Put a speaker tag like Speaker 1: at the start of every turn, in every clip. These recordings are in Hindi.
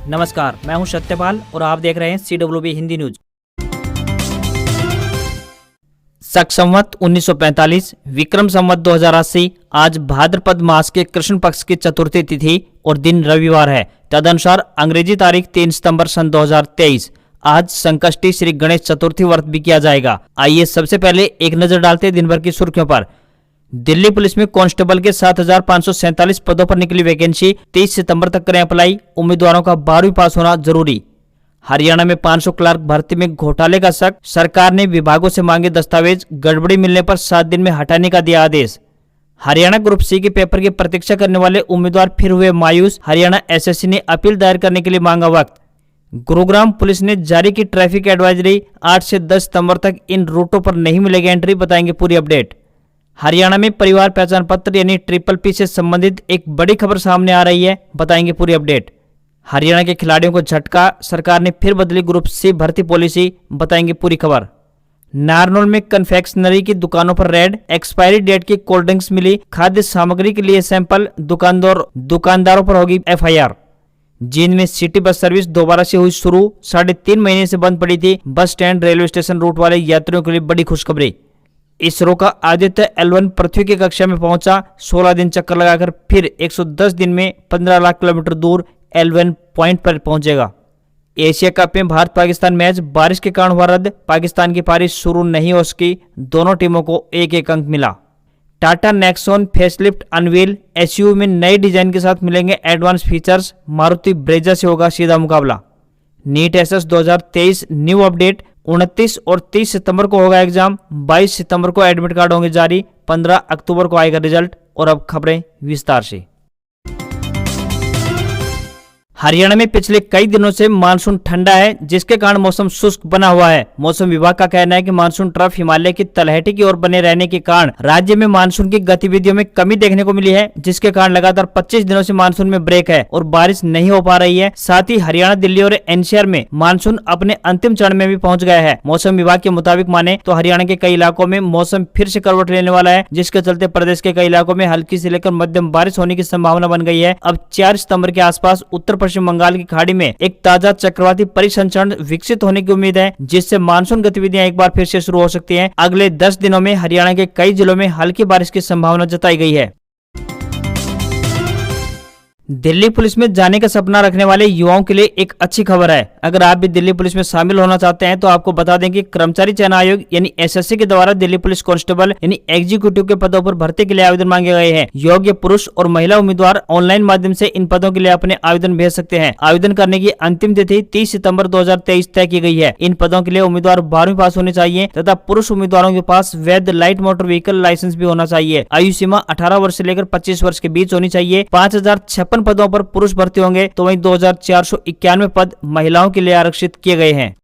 Speaker 1: नमस्कार, मैं हूं सत्यपाल और आप देख रहे हैं CWB हिंदी न्यूज। शक संवत 1945 विक्रम संवत 2080 आज भाद्रपद मास के कृष्ण पक्ष की चतुर्थी तिथि और दिन रविवार है। तदनुसार अंग्रेजी तारीख 3 सितंबर सन 2023 आज संकष्टी श्री गणेश चतुर्थी व्रत भी किया जाएगा। आइए सबसे पहले एक नजर डालते हैं दिन भर की सुर्खियों पर। दिल्ली पुलिस में कांस्टेबल के 7,547 पदों पर निकली वैकेंसी, 30 सितंबर तक करें अप्लाई। उम्मीदवारों का 12वीं पास होना जरूरी। हरियाणा में 500 क्लर्क भर्ती में घोटाले का शक, सरकार ने विभागों से मांगे दस्तावेज, गड़बड़ी मिलने पर 7 दिन में हटाने का दिया आदेश। हरियाणा ग्रुप सी के पेपर की प्रतीक्षा करने वाले उम्मीदवार फिर हुए मायूस, हरियाणा SSC ने अपील दायर करने के लिए मांगा वक्त। गुरुग्राम पुलिस ने जारी की ट्रैफिक एडवाइजरी, 8 से 10 सितंबर तक इन रूटों पर नहीं मिलेगी एंट्री, बताएंगे पूरी अपडेट। हरियाणा में परिवार पहचान पत्र यानी PPP से संबंधित एक बड़ी खबर सामने आ रही है, बताएंगे पूरी अपडेट। हरियाणा के खिलाड़ियों को झटका, सरकार ने फिर बदली ग्रुप सी भर्ती पॉलिसी, बताएंगे पूरी खबर। नारनौल में कन्फेक्शनरी की दुकानों पर रेड, एक्सपायरी डेट की कोल्ड ड्रिंक्स मिली, खाद्य सामग्री के लिए सैंपल, दुकानदारों पर होगी FIR। जींद में सिटी बस सर्विस दोबारा से हुई शुरू, 3.5 महीने से बंद पड़ी थी। Bus stand railway station root वाले यात्रियों के लिए बड़ी खुशखबरी। इसरो का आदित्य L1 पृथ्वी की कक्षा में पहुंचा, 16 दिन चक्कर लगाकर फिर 110 दिन में 15 लाख किलोमीटर दूर L1 पॉइंट पर पहुंचेगा। एशिया कप में भारत पाकिस्तान मैच बारिश के कारण हुआ रद्द, पाकिस्तान की पारी शुरू नहीं हो सकी, दोनों टीमों को 1-1 अंक मिला। Tata Nexon facelift unveil, SUV में नए डिजाइन के साथ मिलेंगे एडवांस फीचर्स, मारुति ब्रेजा से होगा सीधा मुकाबला। नीट SS 2023 न्यू अपडेट, 29 और 30 सितंबर को होगा एग्जाम, 22 सितंबर को एडमिट कार्ड होंगे जारी, 15 अक्टूबर को आएगा रिजल्ट। और अब खबरें विस्तार से। हरियाणा में पिछले कई दिनों से मानसून ठंडा है, जिसके कारण मौसम शुष्क बना हुआ है। मौसम विभाग का कहना है कि मानसून ट्रफ हिमालय की तलहटी की ओर बने रहने के कारण राज्य में मानसून की गतिविधियों में कमी देखने को मिली है, जिसके कारण लगातार 25 दिनों से मानसून में ब्रेक है और बारिश नहीं हो पा रही है। साथ ही हरियाणा, दिल्ली और NCR में मानसून अपने अंतिम चरण में भी पहुंच गया है। मौसम विभाग के मुताबिक माने तो हरियाणा के कई इलाकों में मौसम फिर से करवट लेने वाला है, जिसके चलते प्रदेश के कई इलाकों में हल्की से लेकर मध्यम बारिश होने की संभावना बन गई है। अब 4 सितंबर के आसपास उत्तर पश्चिम बंगाल की खाड़ी में एक ताजा चक्रवाती परिसंचरण विकसित होने की उम्मीद है, जिससे मानसून गतिविधियां एक बार फिर से शुरू हो सकती हैं। अगले 10 दिनों में हरियाणा के कई जिलों में हल्की बारिश की संभावना जताई गई है। दिल्ली पुलिस में जाने का सपना रखने वाले युवाओं के लिए एक अच्छी खबर है। अगर आप भी दिल्ली पुलिस में शामिल होना चाहते हैं तो आपको बता दें कि कर्मचारी चयन आयोग यानी SSC के द्वारा दिल्ली पुलिस कांस्टेबल यानी एग्जीक्यूटिव के पदों पर भर्ती के लिए आवेदन मांगे गए हैं। योग्य पुरुष और महिला उम्मीदवार ऑनलाइन माध्यम से इन पदों के लिए अपने आवेदन भेज सकते हैं। आवेदन करने की अंतिम तिथि 30 सितंबर 2023 तय की गई है। इन पदों के लिए उम्मीदवार 12वीं पास होने चाहिए तथा पुरुष उम्मीदवारों के पास वैध लाइट मोटर व्हीकल लाइसेंस भी होना चाहिए। आयु सीमा 18 वर्ष से लेकर 25 वर्ष के बीच होनी चाहिए। 5056 पदों पर पुरुष भर्ती होंगे तो वहीं 2491 पद महिलाओं के लिए आरक्षित किए गए हैं।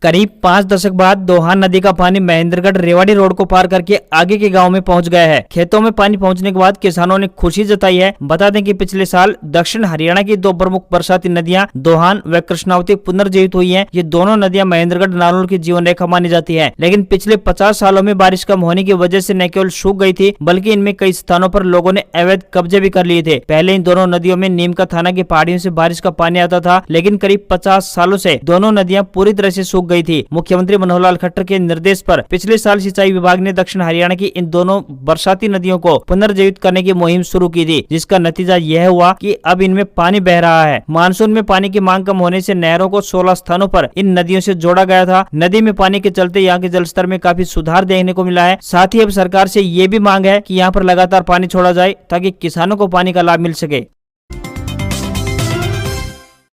Speaker 1: करीब 5 दशक बाद दोहान नदी का पानी महेंद्रगढ़ रेवाड़ी रोड को पार करके आगे के गांव में पहुंच गया है। खेतों में पानी पहुंचने के बाद किसानों ने खुशी जताई है। बता दें कि पिछले साल दक्षिण हरियाणा की 2 प्रमुख बरसाती नदियां दोहान व कृष्णावती पुनर्जीवित हुई हैं। ये दोनों नदियां महेंद्रगढ़ नारनौल की जीवन रेखा मानी जाती है, लेकिन पिछले 50 सालों में बारिश कम होने की वजह से न केवल सूख गई थी, बल्कि इनमें कई स्थानों पर लोगों ने अवैध कब्जे भी कर लिए थे। पहले इन दोनों नदियों में नीमका थाना की पहाड़ियों से बारिश का पानी आता था, लेकिन करीब 50 सालों से दोनों नदियां पूरी तरह से सूख गई थी। मुख्यमंत्री मनोहर लाल खट्टर के निर्देश पर पिछले साल सिंचाई विभाग ने दक्षिण हरियाणा की इन दोनों बरसाती नदियों को पुनर्जीवित करने की मुहिम शुरू की थी, जिसका नतीजा यह हुआ कि अब इनमें पानी बह रहा है। मानसून में पानी की मांग कम होने से नहरों को 16 स्थानों पर इन नदियों से जोड़ा गया था। नदी में पानी के चलते यहाँ के जलस्तर में काफी सुधार देखने को मिला है। साथ ही अब सरकार से ये भी मांग है कि यहाँ पर लगातार पानी छोड़ा जाए ताकि किसानों को पानी का लाभ मिल सके।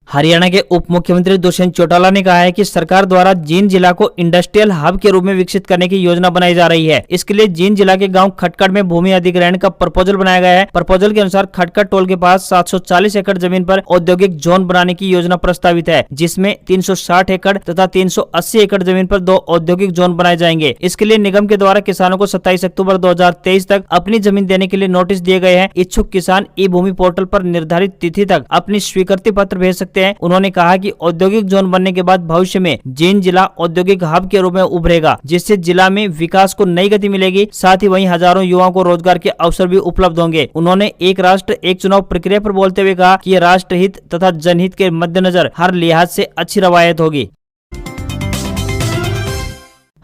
Speaker 1: हरियाणा के उप मुख्यमंत्री दुष्यंत चौटाला ने कहा है कि सरकार द्वारा जींद जिला को इंडस्ट्रियल हब के रूप में विकसित करने की योजना बनाई जा रही है। इसके लिए जींद जिला के गांव खटकड़ में भूमि अधिग्रहण का प्रपोजल बनाया गया है। प्रपोजल के अनुसार खटकड़ टोल के पास 740 एकड़ जमीन पर औद्योगिक जोन बनाने की योजना प्रस्तावित है, जिसमें 360 एकड़ तथा 380 एकड़ जमीन पर 2 औद्योगिक जोन बनाए जाएंगे। इसके लिए निगम के द्वारा किसानों को 27 अक्टूबर 2023 तक अपनी जमीन देने के लिए नोटिस दिए गए हैं। इच्छुक किसान ई भूमि पोर्टल पर निर्धारित तिथि तक अपनी स्वीकृति पत्र भेज सकते सकते हैं। उन्होंने कहा कि औद्योगिक जोन बनने के बाद भविष्य में जींद जिला औद्योगिक हब के रूप में उभरेगा, जिससे जिला में विकास को नई गति मिलेगी। साथ ही वहीं हजारों युवाओं को रोजगार के अवसर भी उपलब्ध होंगे। उन्होंने एक राष्ट्र एक चुनाव प्रक्रिया पर बोलते हुए कहा कि ये राष्ट्रहित तथा जनहित के मद्देनजर हर लिहाज से अच्छी रवायत होगी।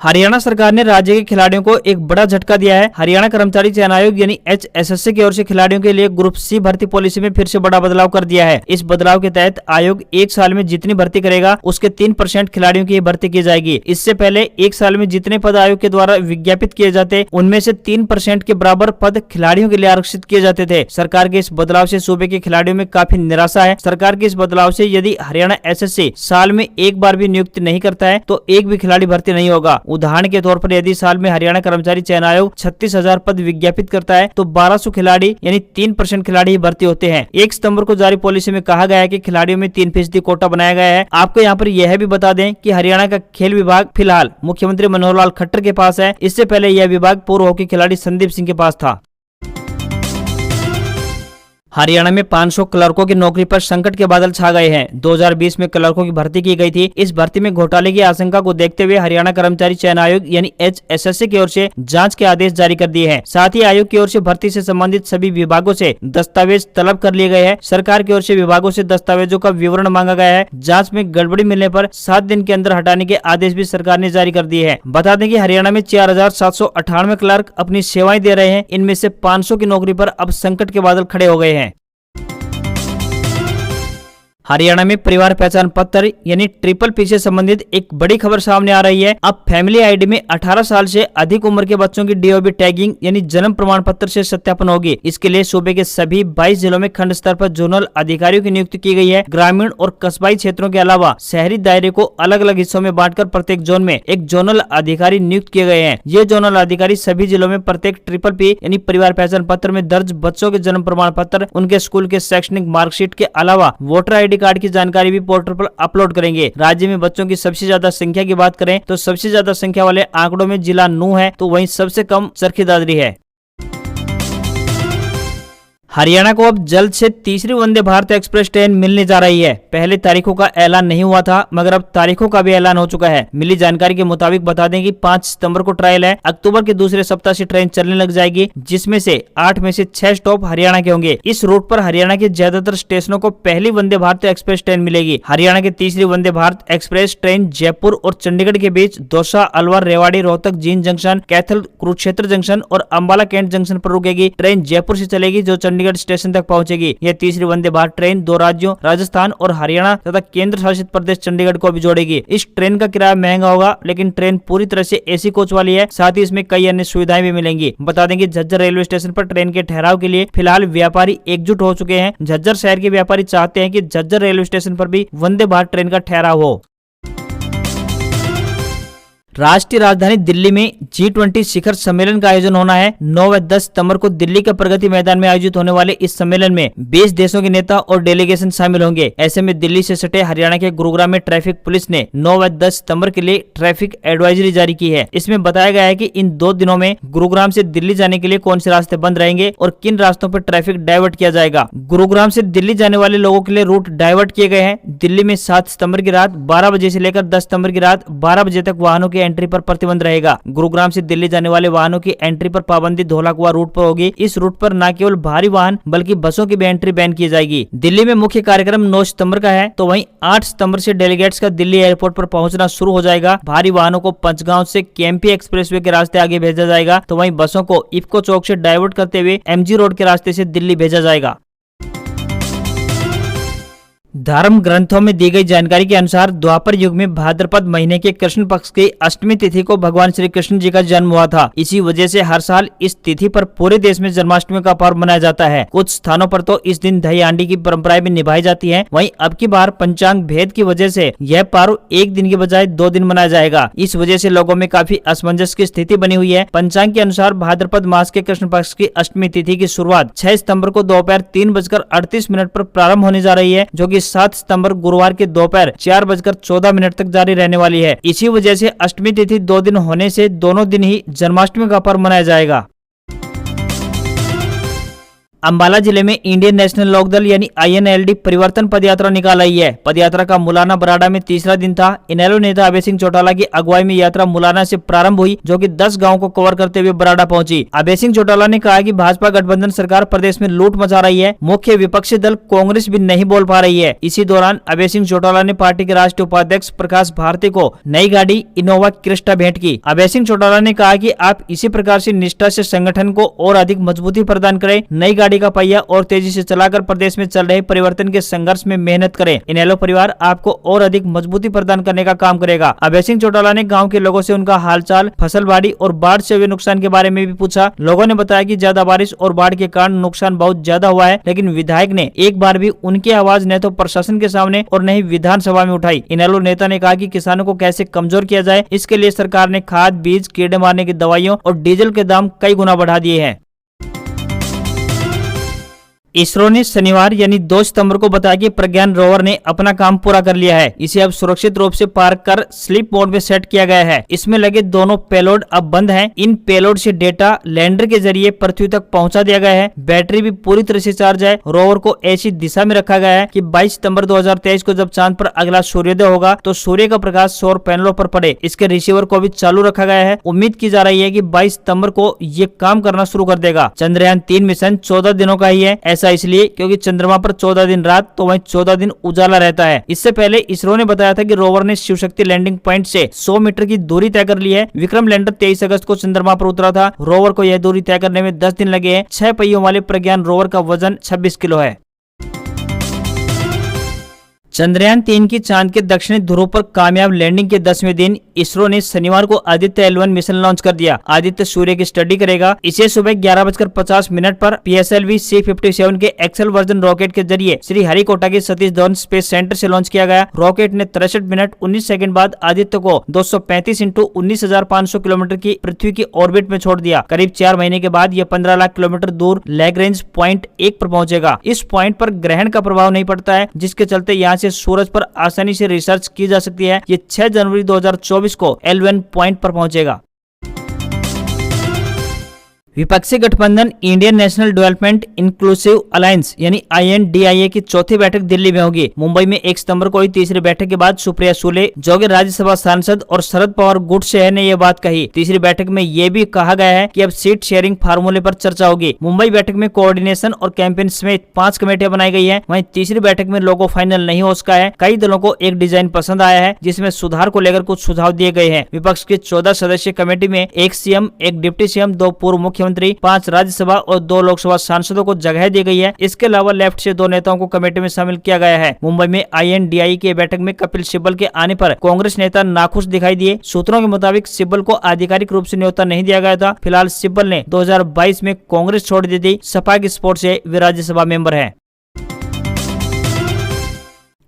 Speaker 1: हरियाणा सरकार ने राज्य के खिलाड़ियों को एक बड़ा झटका दिया है। हरियाणा कर्मचारी चयन आयोग यानी HSSC की ओर से खिलाड़ियों के लिए ग्रुप C भर्ती पॉलिसी में फिर से बड़ा बदलाव कर दिया है। इस बदलाव के तहत आयोग एक साल में जितनी भर्ती करेगा उसके 3% खिलाड़ियों की भर्ती की जाएगी। इससे पहले एक साल में जितने पद आयोग के द्वारा विज्ञापित किए जाते उनमें से 3% के बराबर पद खिलाड़ियों के लिए आरक्षित किए जाते थे। सरकार के इस बदलाव से सूबे के खिलाड़ियों में काफी निराशा है। सरकार के इस बदलाव से यदि हरियाणा SSC साल में एक बार भी नियुक्ति नहीं करता है तो एक भी खिलाड़ी भर्ती नहीं होगा। उदाहरण के तौर पर यदि साल में हरियाणा कर्मचारी चयन आयोग 36,000 पद विज्ञापित करता है तो 1200 खिलाड़ी यानी 3% खिलाड़ी ही भर्ती होते हैं। 1 सितंबर को जारी पॉलिसी में कहा गया है कि खिलाड़ियों में 3% कोटा बनाया गया है। आपको यहाँ पर यह भी बता दें कि हरियाणा का खेल विभाग फिलहाल मुख्यमंत्री मनोहर लाल खट्टर के पास है। इससे पहले यह विभाग पूर्व हॉकी खिलाड़ी संदीप सिंह के पास था। हरियाणा में 500 क्लर्कों की नौकरी पर संकट के बादल छा गए हैं। 2020 में क्लर्कों की भर्ती की गई थी। इस भर्ती में घोटाले की आशंका को देखते हुए हरियाणा कर्मचारी चयन आयोग यानी HSSC की ओर से जांच के आदेश जारी कर दिए हैं। साथ ही आयोग की ओर से भर्ती से संबंधित सभी विभागों से दस्तावेज तलब कर लिए गए हैं। सरकार की ओर से विभागों से दस्तावेजों का विवरण मांगा गया है। जाँच में गड़बड़ी मिलने पर 7 दिन के अंदर हटाने के आदेश भी सरकार ने जारी कर दिए हैं। बता दें कि हरियाणा में 4,798 क्लर्क अपनी सेवाएं दे रहे हैं। इनमें से 500 की नौकरी पर अब संकट के बादल खड़े हो गए हैं। हरियाणा में परिवार पहचान पत्र यानी PPP से संबंधित एक बड़ी खबर सामने आ रही है। अब फैमिली आईडी में 18 साल से अधिक उम्र के बच्चों की DOB टैगिंग यानी जन्म प्रमाण पत्र से सत्यापन होगी। इसके लिए सूबे के सभी 22 जिलों में खंड स्तर पर जोनल अधिकारियों की नियुक्ति की गई है। ग्रामीण और कस्बाई क्षेत्रों के अलावा शहरी दायरे को अलग अलग हिस्सों में बांटकर प्रत्येक जोन में एक जोनल अधिकारी नियुक्त किए गए हैं। ये जोनल अधिकारी सभी जिलों में प्रत्येक PPP यानी परिवार पहचान पत्र में दर्ज बच्चों के जन्म प्रमाण पत्र, उनके स्कूल के शैक्षणिक मार्कशीट के अलावा वोटर ID कार्ड की जानकारी भी पोर्टल पर अपलोड करेंगे। राज्य में बच्चों की सबसे ज्यादा संख्या की बात करें तो सबसे ज्यादा संख्या वाले आंकड़ों में जिला नूंह है, तो वहीं सबसे कम चरखी दादरी है। हरियाणा को अब जल्द से तीसरी वंदे भारत एक्सप्रेस ट्रेन मिलने जा रही है। पहले तारीखों का ऐलान नहीं हुआ था, मगर अब तारीखों का भी ऐलान हो चुका है। मिली जानकारी के मुताबिक बता दें कि 5 सितंबर को ट्रायल है। अक्टूबर के दूसरे सप्ताह से ट्रेन चलने लग जाएगी, जिसमें से 8 में से 6 स्टॉप हरियाणा के होंगे। इस रूट पर हरियाणा के ज्यादातर स्टेशनों को पहली वंदे भारत एक्सप्रेस ट्रेन मिलेगी। हरियाणा की तीसरी वंदे भारत एक्सप्रेस ट्रेन जयपुर और चंडीगढ़ के बीच दौसा, अलवर, रेवाड़ी, रोहतक, जींद जंक्शन, कैथल, कुरुक्षेत्र जंक्शन और अंबाला कैंट जंक्शन पर रुकेगी। ट्रेन जयपुर से चलेगी जो चंडीगढ़ स्टेशन तक पहुंचेगी। यह तीसरी वंदे भारत ट्रेन 2 राज्यों राजस्थान और हरियाणा तथा केंद्र शासित प्रदेश चंडीगढ़ को भी जोड़ेगी। इस ट्रेन का किराया महंगा होगा, लेकिन ट्रेन पूरी तरह से AC कोच वाली है। साथ ही इसमें कई अन्य सुविधाएं भी मिलेंगी। बता दें कि झज्जर रेलवे स्टेशन पर ट्रेन के ठहराव के लिए फिलहाल व्यापारी एकजुट हो चुके हैं। झज्जर शहर के व्यापारी चाहते हैं कि झज्जर रेलवे स्टेशन पर भी वंदे भारत ट्रेन का ठहराव हो। राष्ट्रीय राजधानी दिल्ली में G20 शिखर सम्मेलन का आयोजन होना है। 9 व 10 सितंबर को दिल्ली के प्रगति मैदान में आयोजित होने वाले इस सम्मेलन में 20 देशों के नेता और डेलीगेशन शामिल होंगे। ऐसे में दिल्ली से सटे हरियाणा के गुरुग्राम में ट्रैफिक पुलिस ने 9 व 10 सितंबर के लिए ट्रैफिक एडवाइजरी जारी की है। इसमें बताया गया है कि इन 2 दिनों में गुरुग्राम से दिल्ली जाने के लिए कौन से रास्ते बंद रहेंगे और किन रास्तों पर ट्रैफिक डाइवर्ट किया जाएगा। गुरुग्राम से दिल्ली जाने वाले लोगों के लिए रूट डाइवर्ट किए गए हैं। दिल्ली में 7 सितंबर की रात 12 बजे से लेकर 10 सितंबर की रात 12 बजे तक वाहनों की एंट्री पर प्रतिबंध रहेगा। गुरुग्राम से दिल्ली जाने वाले वाहनों की एंट्री पर पाबंदी धौलाकुआं रूट पर होगी। इस रूट पर न केवल भारी वाहन बल्कि बसों की भी एंट्री बैन की जाएगी। दिल्ली में मुख्य कार्यक्रम 9 सितंबर का है, तो वहीं 8 सितंबर से डेलीगेट्स का दिल्ली एयरपोर्ट पर पहुंचना शुरू हो जाएगा। भारी वाहनों को पंचगांव से केएमपी एक्सप्रेसवे के रास्ते आगे भेजा जाएगा, तो वहीं बसों को इफ्को चौक से डाइवर्ट करते हुए MG रोड के रास्ते से दिल्ली भेजा जाएगा। धर्म ग्रंथों में दी गई जानकारी के अनुसार द्वापर युग में भाद्रपद महीने के कृष्ण पक्ष की अष्टमी तिथि को भगवान श्री कृष्ण जी का जन्म हुआ था। इसी वजह से हर साल इस तिथि पर पूरे देश में जन्माष्टमी का पर्व मनाया जाता है। कुछ स्थानों पर तो इस दिन दही हांडी की परंपराएं भी निभाई जाती है। वहीं अब की बार पंचांग भेद की वजह से यह पर्व एक दिन की बजाय 2 दिन मनाया जाएगा। इस वजह से लोगों में काफी असमंजस की स्थिति बनी हुई है। पंचांग के अनुसार भाद्रपद मास के कृष्ण पक्ष की अष्टमी तिथि की शुरुआत 6 सितम्बर को दोपहर 3:38 पर प्रारंभ होने जा रही है, जो कि 7 सितंबर गुरुवार के दोपहर 4:14 तक जारी रहने वाली है। इसी वजह से अष्टमी तिथि 2 दिन होने से दोनों दिन ही जन्माष्टमी का पर्व मनाया जाएगा। अंबाला जिले में इंडियन नेशनल लोकदल यानी INLD परिवर्तन पदयात्रा निकाल आई है। पदयात्रा का मुलाना बराड़ा में तीसरा दिन था। इनेलो नेता अभय सिंह चौटाला की अगुवाई में यात्रा मुलाना से प्रारंभ हुई, जो कि 10 गांवों को कवर करते हुए बराड़ा पहुंची। अभय सिंह चौटाला ने कहा कि भाजपा गठबंधन सरकार प्रदेश में लूट मचा रही है। मुख्य विपक्षी दल कांग्रेस भी नहीं बोल पा रही है। इसी दौरान अभय सिंह चौटाला ने पार्टी के राष्ट्रीय उपाध्यक्ष प्रकाश भारती को नई गाड़ी इनोवा क्रिस्टा भेंट की। अभय सिंह चौटाला ने कहा कि आप इसी प्रकार से निष्ठा से संगठन को और अधिक मजबूती प्रदान करें। नई गाड़ी का पहिया और तेजी से चलाकर प्रदेश में चल रहे परिवर्तन के संघर्ष में मेहनत करें। इनेलो परिवार आपको और अधिक मजबूती प्रदान करने का काम करेगा। अभय सिंह चौटाला ने गांव के लोगों से उनका हालचाल, फसल बाड़ी और बाढ़ से हुए नुकसान के बारे में भी पूछा। लोगों ने बताया कि ज्यादा बारिश और बाढ़ के कारण नुकसान बहुत ज्यादा हुआ है, लेकिन विधायक ने एक बार भी उनकी आवाज न तो प्रशासन के सामने और न ही विधानसभा में उठाई। इनेलो नेता ने कहा कि किसानों को कैसे कमजोर किया जाए, इसके लिए सरकार ने खाद, बीज, कीड़े मारने की दवाइयों और डीजल के दाम कई गुना बढ़ा दिए हैं। इसरो ने शनिवार यानी 2 सितंबर को बताया कि प्रज्ञान रोवर ने अपना काम पूरा कर लिया है। इसे अब सुरक्षित रूप से पार्क कर स्लीप मोड में सेट किया गया है। इसमें लगे दोनों पेलोड अब बंद हैं। इन पेलोड से डेटा लैंडर के जरिए पृथ्वी तक पहुंचा दिया गया है। बैटरी भी पूरी तरह से चार्ज है। रोवर को ऐसी दिशा में रखा गया है कि 22 सितंबर 2023 को जब चांद पर अगला सूर्योदय होगा तो सूर्य का प्रकाश सौर पैनलों पर पड़े। इसके रिसीवर को भी चालू रखा गया है। उम्मीद की जा रही है कि 22 सितंबर को ये काम करना शुरू कर देगा। चंद्रयान 3 मिशन 14 दिनों का ही है। ऐसा इसलिए क्योंकि चंद्रमा पर 14 दिन रात तो वहीं 14 दिन उजाला रहता है। इससे पहले इसरो ने बताया था कि रोवर ने शिव शक्ति लैंडिंग पॉइंट से 100 मीटर की दूरी तय कर ली है। विक्रम लैंडर 23 अगस्त को चंद्रमा पर उतरा था। रोवर को यह दूरी तय करने में 10 दिन लगे हैं। 6 पहियों वाले प्रज्ञान रोवर का वजन 26 किलो है। चंद्रयान 3 की चांद के दक्षिणी ध्रुव पर कामयाब लैंडिंग के 10वें दिन इसरो ने शनिवार को आदित्य L1 मिशन लॉन्च कर दिया। आदित्य सूर्य की स्टडी करेगा। इसे सुबह 11:50 पर PSLV C-57 के एक्सेल वर्जन रॉकेट के जरिए श्री हरिकोटा के सतीश धवन स्पेस सेंटर से लॉन्च किया गया। रॉकेट ने 63 मिनट 19 सेकंड बाद आदित्य को 235 × 19,500 किलोमीटर की पृथ्वी की ऑर्बिट में छोड़ दिया। करीब 4 महीने के बाद यह 15 लाख किलोमीटर दूर लैग्रेंज पॉइंट 1 पर पहुंचेगा। इस पॉइंट पर ग्रहण का प्रभाव नहीं पड़ता है, जिसके चलते यहाँ से सूरज पर आसानी से रिसर्च की जा सकती है। ये 6 जनवरी 2024 को L1 पॉइंट पर पहुंचेगा। विपक्षी गठबंधन Indian national development inclusive alliance यानी INDIA की चौथी बैठक दिल्ली में होगी। मुंबई में 1 सितंबर को हुई तीसरी बैठक के बाद सुप्रिया सुले, जो कि राज्यसभा सांसद, और शरद पवार गुट से है, ने यह बात कही। तीसरी बैठक में यह भी कहा गया है कि अब सीट शेयरिंग फार्मूले पर चर्चा होगी। मुंबई बैठक में कोऑर्डिनेशन और कैंपेन समेत 5 कमेटियां बनाई गई है। वहीं तीसरी बैठक में लोगो फाइनल नहीं हो सका है। कई दलों को एक डिजाइन पसंद आया है, जिसमें सुधार को लेकर कुछ सुझाव दिए गए हैं। विपक्ष की 14 सदस्यीय कमेटी में 1 CM, 1 डिप्टी CM, 2 पूर्व मुख्यमंत्री, 5 राज्यसभा और 2 लोकसभा सांसदों को जगह दी गई है। इसके अलावा लेफ्ट से 2 नेताओं को कमेटी में शामिल किया गया है। मुंबई में INDIA की बैठक में कपिल सिब्बल के आने पर कांग्रेस नेता नाखुश दिखाई दिए। सूत्रों के मुताबिक सिब्बल को आधिकारिक रूप से न्योता नहीं दिया गया था। फिलहाल सिब्बल ने 2022 में कांग्रेस छोड़ दी थी। सपा की सपोर्ट से वे राज्यसभा मेंबर है।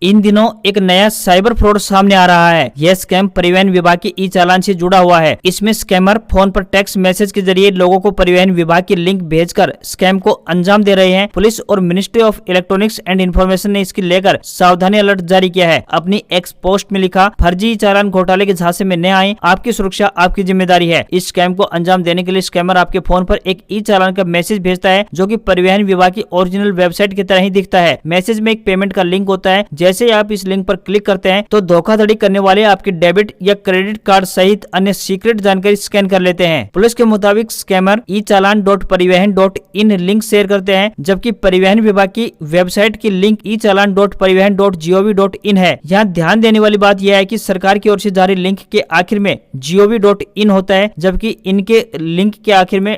Speaker 1: इन दिनों एक नया साइबर फ्रॉड सामने आ रहा है। यह स्कैम परिवहन विभाग के ई-चालान से जुड़ा हुआ है। इसमें स्कैमर फोन पर टेक्स्ट मैसेज के जरिए लोगों को परिवहन विभाग की लिंक भेजकर स्कैम को अंजाम दे रहे हैं। पुलिस और ministry of electronics and information ने इसकी लेकर सावधानी अलर्ट जारी किया है। अपनी एक्स पोस्ट में लिखा, फर्जी चालान घोटाले के झांसे में न आए, आपकी सुरक्षा आपकी जिम्मेदारी है। इस स्कैम को अंजाम देने के लिए स्कैमर आपके फोन पर एक ई-चालान का मैसेज भेजता है, जो कि परिवहन विभाग की ओरिजिनल वेबसाइट की तरह ही दिखता है। मैसेज में एक पेमेंट का लिंक होता है। जैसे ही आप इस लिंक पर क्लिक करते हैं तो धोखाधड़ी करने वाले आपके डेबिट या क्रेडिट कार्ड सहित अन्य सीक्रेट जानकारी स्कैन कर लेते हैं। पुलिस के मुताबिक स्कैमर e-चालान.परिवहन.in लिंक शेयर करते हैं, जबकि परिवहन विभाग की वेबसाइट की लिंक e-चालान.परिवहन.gov.in है। यहाँ ध्यान देने वाली बात यह है कि सरकार की ओर से जारी लिंक के आखिर में gov.in होता है, जबकि इनके लिंक के आखिर में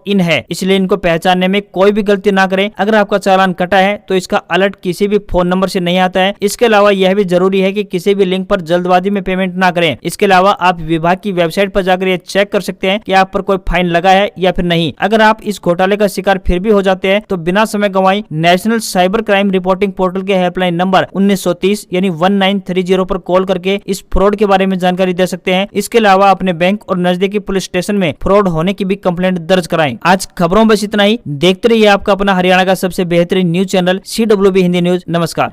Speaker 1: .in है। इसलिए इनको पहचानने में कोई भी गलती ना करें। अगर आपका चालान कटा है तो इसका अलर्ट किसी भी फोन नंबर से नहीं आता है। इसके अलावा यह भी जरूरी है कि किसी भी लिंक पर जल्दबाजी में पेमेंट ना करें। इसके अलावा आप विभाग की वेबसाइट पर जाकर ये चेक कर सकते हैं कि आप पर कोई फाइन लगा है या फिर नहीं। अगर आप इस घोटाले का शिकार फिर भी हो जाते हैं तो बिना समय गंवाए national cyber crime reporting portal के हेल्पलाइन नंबर 1930 यानी 1930 पर कॉल करके इस फ्रॉड के बारे में जानकारी दे सकते हैं। इसके अलावा अपने बैंक और नजदीकी पुलिस स्टेशन में फ्रॉड होने की भी कंप्लेंट दर्ज कराएं। आज खबरों बस इतना ही। देखते रहिए आपका अपना हरियाणा का सबसे बेहतरीन news channel CWB Hindi news. नमस्कार।